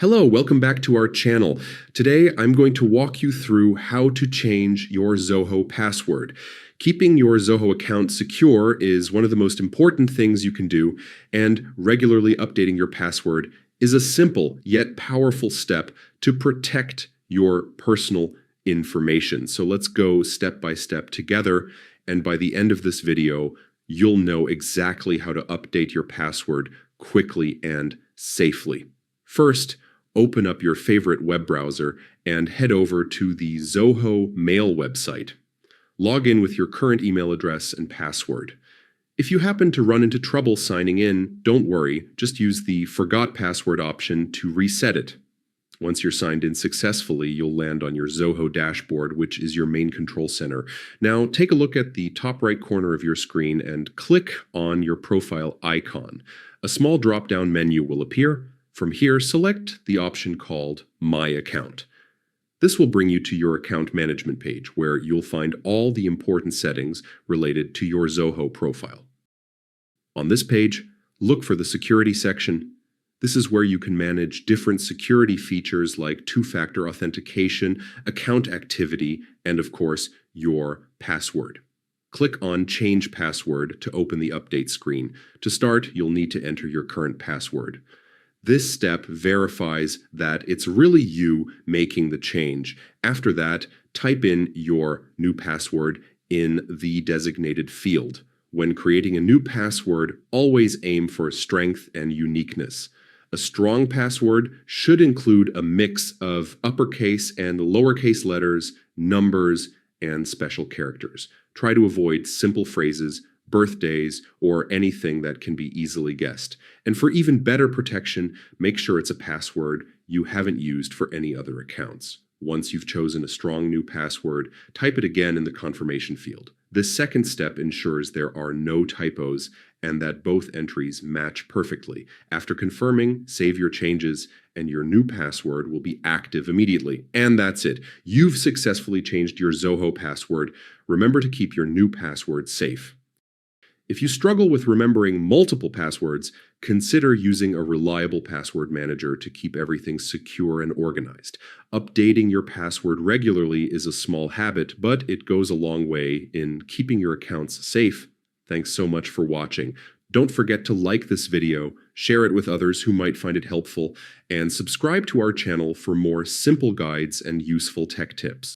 Hello, welcome back to our channel. Today, I'm going to walk you through how to change your Zoho password. Keeping your Zoho account secure is one of the most important things you can do, and regularly updating your password is a simple yet powerful step to protect your personal information. So let's go step by step together, and by the end of this video, you'll know exactly how to update your password quickly and safely. First, open up your favorite web browser and head over to the Zoho Mail website. Log in with your current email address and password. If you happen to run into trouble signing in, don't worry, just use the Forgot Password option to reset it. Once you're signed in successfully, you'll land on your Zoho dashboard, which is your main control center. Now, take a look at the top right corner of your screen and click on your profile icon. A small drop-down menu will appear. From here, select the option called My Account. This will bring you to your account management page, where you'll find all the important settings related to your Zoho profile. On this page, look for the Security section. This is where you can manage different security features like two-factor authentication, account activity, and of course, your password. Click on Change Password to open the update screen. To start, you'll need to enter your current password. This step verifies that it's really you making the change. After that, type in your new password in the designated field. When creating a new password, always aim for strength and uniqueness. A strong password should include a mix of uppercase and lowercase letters, numbers, and special characters. Try to avoid simple phrases, birthdays, or anything that can be easily guessed. And for even better protection, make sure it's a password you haven't used for any other accounts. Once you've chosen a strong new password, type it again in the confirmation field. This second step ensures there are no typos and that both entries match perfectly. After confirming, save your changes, and your new password will be active immediately. And that's it. You've successfully changed your Zoho password. Remember to keep your new password safe. If you struggle with remembering multiple passwords, consider using a reliable password manager to keep everything secure and organized. Updating your password regularly is a small habit, but it goes a long way in keeping your accounts safe. Thanks so much for watching. Don't forget to like this video, share it with others who might find it helpful, and subscribe to our channel for more simple guides and useful tech tips.